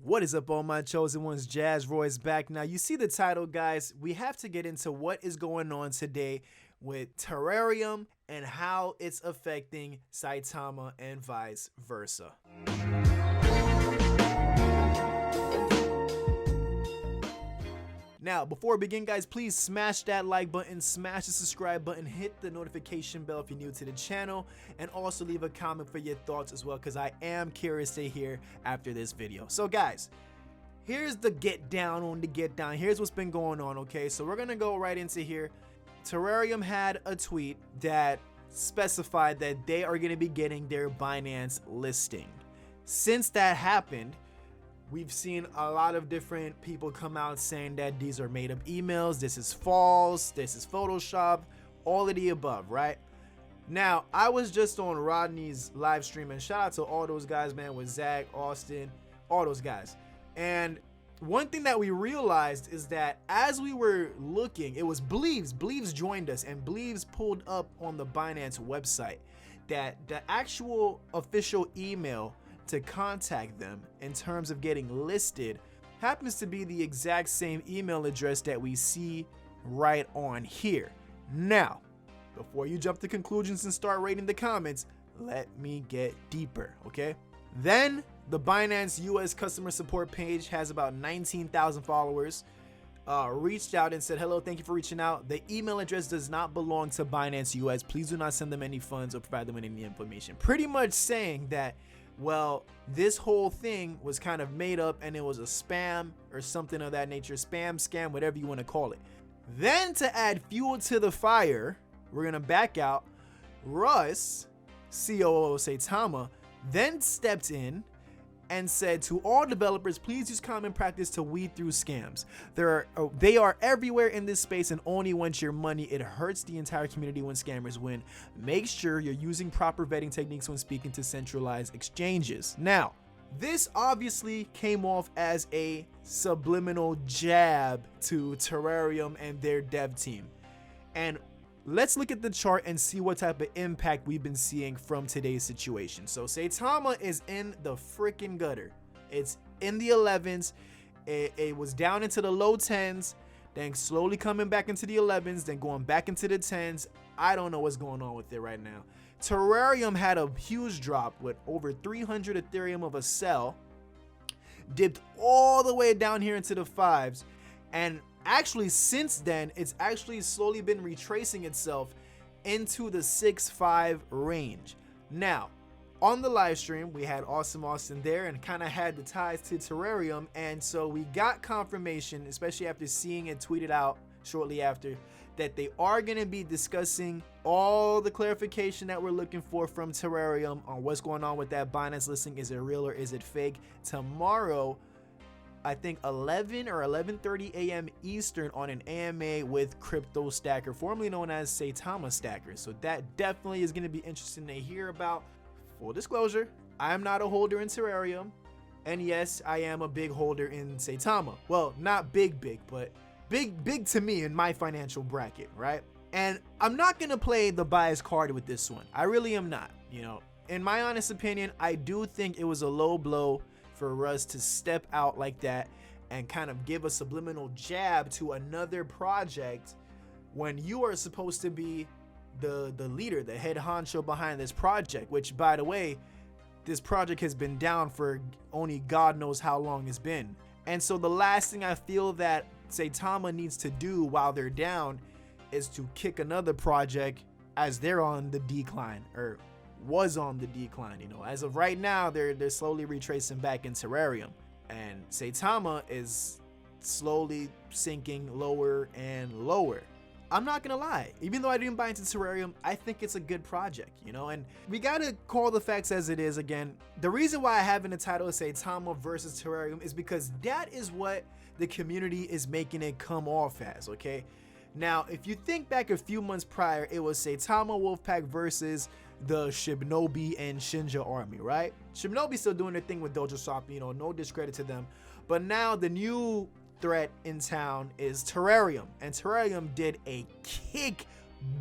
What is up, all my chosen ones? Jazz Roy's back. Now, you see the title, guys. We have to get into what is going on today with Terareum and how it's affecting Saitama and vice versa. Now, before we begin, guys, please smash that like button, smash the subscribe button, hit the notification bell if you're new to the channel, and also leave a comment for your thoughts as well, because I am curious to hear after this video. So, guys, here's the get down on the get down. Here's what's been going on, okay? So we're going to go right into here. Terareum had a tweet that specified that they are going to be getting their Binance listing. Since that happened, we've seen a lot of different people come out saying that these are made up emails, this is false, this is Photoshop, all of the above, right? Now, I was just on Rodney's live stream, and shout out to all those guys, man, with Zach, Austin, all those guys. And one thing that we realized is that as we were looking, it was Bleaves joined us, and Bleaves pulled up on the Binance website that the actual official email to contact them in terms of getting listed happens to be the exact same email address that we see right on here. Now, before you jump to conclusions and start rating the comments, let me get deeper, okay? Then the Binance US customer support page has about 19,000 followers. Reached out and said, hello, thank you for reaching out. The email address does not belong to Binance US. Please do not send them any funds or provide them with any information. Pretty much saying that, well, this whole thing was kind of made up and it was a spam or something of that nature. Spam, scam, whatever you want to call it. Then to add fuel to the fire, we're going to back out. Russ, COO Saitama, then stepped in and said to all developers, please use common practice to weed through scams. They are everywhere in this space and only want your money. It hurts the entire community when scammers win. Make sure you're using proper vetting techniques when speaking to centralized exchanges. Now, this obviously came off as a subliminal jab to Terareum and their dev team. And let's look at the chart and see what type of impact we've been seeing from today's situation. So Saitama is in the freaking gutter. It's in the 11s. It was down into the low 10s, then slowly coming back into the 11s, then going back into the 10s. I don't know what's going on with it right now. Terareum had a huge drop with over 300 Ethereum of a sell, dipped all the way down here into the 5s, and actually since then it's actually slowly been retracing itself into the 6.5 range. Now, on the live stream we had Awesome Austin there and kind of had the ties to Terareum, and so we got confirmation, especially after seeing it tweeted out shortly after, that they are going to be discussing all the clarification that we're looking for from Terareum on what's going on with that Binance listing. Is it real or is it fake? Tomorrow, I think 11 or 11:30 a.m. Eastern on an AMA with Crypto Stacker, formerly known as Saitama Stacker. So that definitely is going to be interesting to hear about. Full disclosure, I am not a holder in Terareum. And yes, I am a big holder in Saitama. Well, not big, but big to me in my financial bracket, right? And I'm not going to play the bias card with this one. I really am not. You know, in my honest opinion, I do think it was a low blow for Russ to step out like that and kind of give a subliminal jab to another project when you are supposed to be the leader, the head honcho behind this project, which, by the way, this project has been down for only God knows how long it's been. And so the last thing I feel that Saitama needs to do while they're down is to kick another project as they're on the decline, or was on the decline. You know, as of right now, they're slowly retracing back in Terareum, and Saitama is slowly sinking lower and lower. I'm not gonna lie, even though I didn't buy into Terareum, I think it's a good project, you know, and we gotta call the facts as it is. Again, the reason why I have in the title Saitama versus Terareum is because that is what the community is making it come off as, okay? Now, if you think back a few months prior, it was Saitama Wolfpack versus the Shinobi and Shinja army, right? Shinobi still doing their thing with Dojo Swap, you know, no discredit to them. But now the new threat in town is Terareum, and Terareum did a kick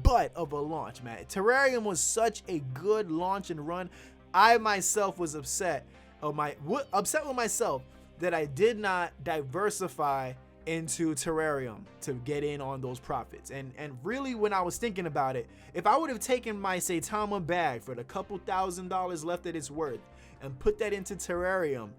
butt of a launch, man. Terareum was such a good launch and run. I myself was upset with myself that I did not diversify into Terareum to get in on those profits. And really, when I was thinking about it, if I would have taken my Saitama bag for the couple $1,000s left that it's worth and put that into Terareum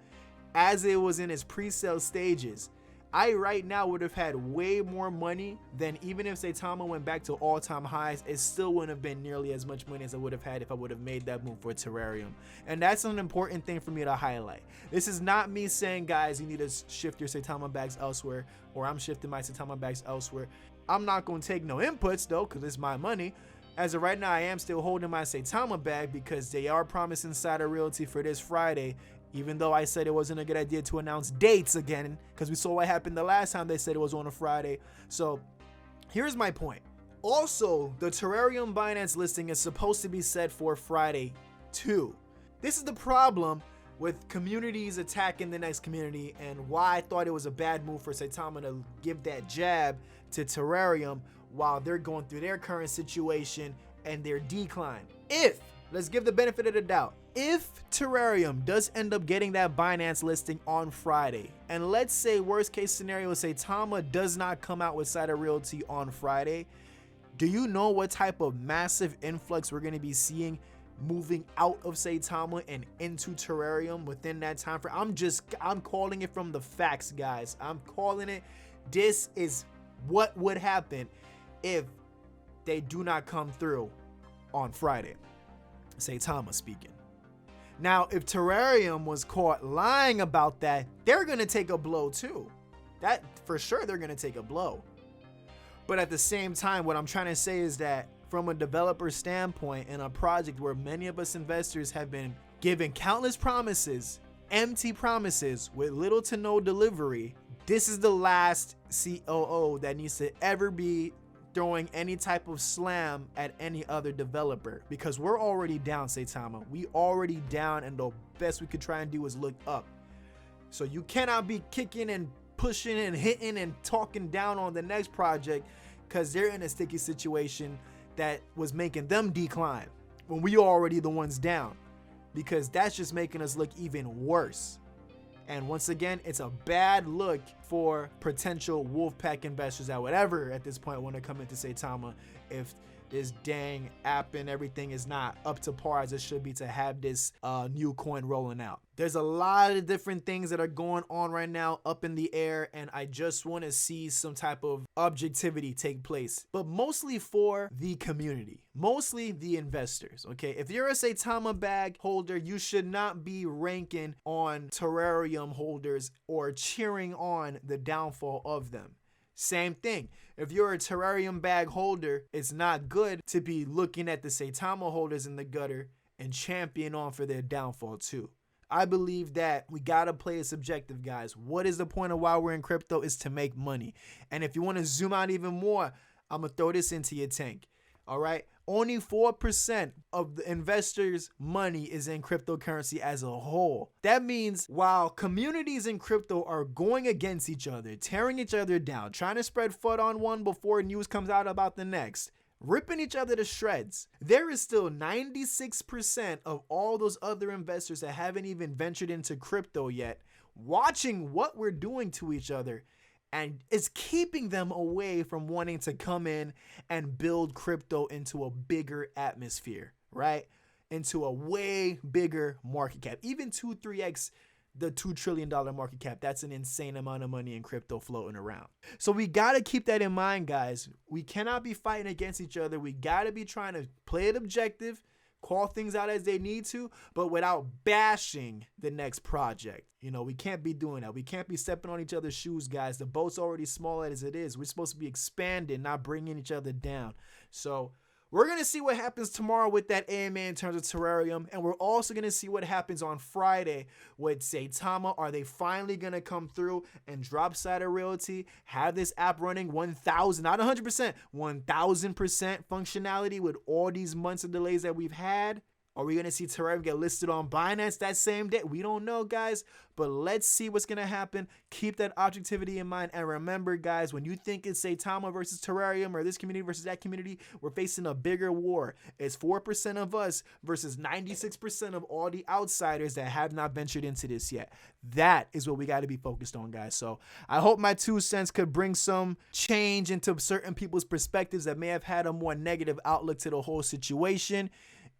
as it was in its pre-sale stages, I right now would have had way more money than even if Saitama went back to all-time highs. It still wouldn't have been nearly as much money as I would have had if I would have made that move for Terareum. And that's an important thing for me to highlight. This is not me saying, guys, you need to shift your Saitama bags elsewhere, or I'm shifting my Saitama bags elsewhere. I'm not going to take no inputs though, because it's my money. As of right now, I am still holding my Saitama bag because they are promising Saitama Realty for this Friday. Even though I said it wasn't a good idea to announce dates again, because we saw what happened the last time they said it was on a Friday. So here's my point. Also, the Terareum Binance listing is supposed to be set for Friday too. This is the problem with communities attacking the next community, and why I thought it was a bad move for Saitama to give that jab to Terareum while they're going through their current situation and their decline. Let's give the benefit of the doubt. If Terareum does end up getting that Binance listing on Friday, and let's say worst case scenario, Saitama does not come out with Saitama Realty on Friday, do you know what type of massive influx we're going to be seeing moving out of Saitama and into Terareum within that time frame? I'm calling it from the facts, guys. I'm calling it. This is what would happen if they do not come through on Friday. Saitama speaking. Now, if Terareum was caught lying about that, they're going to take a blow too. That for sure, they're going to take a blow. But at the same time, what I'm trying to say is that from a developer standpoint, in a project where many of us investors have been given countless promises, empty promises with little to no delivery, this is the last COO that needs to ever be throwing any type of slam at any other developer, because we're already down, Saitama. We already down, and the best we could try and do is look up. So you cannot be kicking and pushing and hitting and talking down on the next project because they're in a sticky situation that was making them decline when we already the ones down, because that's just making us look even worse. And once again, it's a bad look for potential Wolfpack investors that would ever at this point want to come into Saitama if this dang app and everything is not up to par as it should be to have this new coin rolling out. There's a lot of different things that are going on right now up in the air, and I just want to see some type of objectivity take place, but mostly for the community, mostly the investors. Okay, if you're a Saitama bag holder, you should not be ranking on Terareum holders or cheering on the downfall of them. Same thing. If you're a Terareum bag holder, it's not good to be looking at the Saitama holders in the gutter and champion on for their downfall too. I believe that we got to play it subjective, guys. What is the point of why we're in crypto? Is to make money. And if you want to zoom out even more, I'm going to throw this into your tank. All right. Only 4% of the investors' money is in cryptocurrency as a whole. That means while communities in crypto are going against each other, tearing each other down, trying to spread FUD on one before news comes out about the next, ripping each other to shreds, there is still 96% of all those other investors that haven't even ventured into crypto yet, watching what we're doing to each other, and it's keeping them away from wanting to come in and build crypto into a bigger atmosphere, right? Into a way bigger market cap, even 2-3x the $2 trillion market cap. That's an insane amount of money in crypto floating around. So we got to keep that in mind, guys. We cannot be fighting against each other. We got to be trying to play it objective, call things out as they need to, but without bashing the next project. You know, we can't be doing that. We can't be stepping on each other's shoes, guys. The boat's already small as it is. We're supposed to be expanding, not bringing each other down. So we're going to see what happens tomorrow with that AMA in terms of Terareum, and we're also going to see what happens on Friday with Saitama. Are they finally going to come through and drop Saitama Realty, have this app running 1,000, not 100%, 1,000% functionality with all these months of delays that we've had? Are we going to see Terareum get listed on Binance that same day? We don't know, guys, but let's see what's going to happen. Keep that objectivity in mind. And remember, guys, when you think it's Saitama versus Terareum or this community versus that community, we're facing a bigger war. It's 4% of us versus 96% of all the outsiders that have not ventured into this yet. That is what we got to be focused on, guys. So I hope my 2 cents could bring some change into certain people's perspectives that may have had a more negative outlook to the whole situation.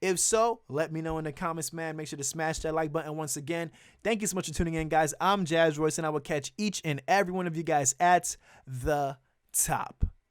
If so, let me know in the comments, man. Make sure to smash that like button once again. Thank you so much for tuning in, guys. I'm Jazz Royce, and I will catch each and every one of you guys at the top.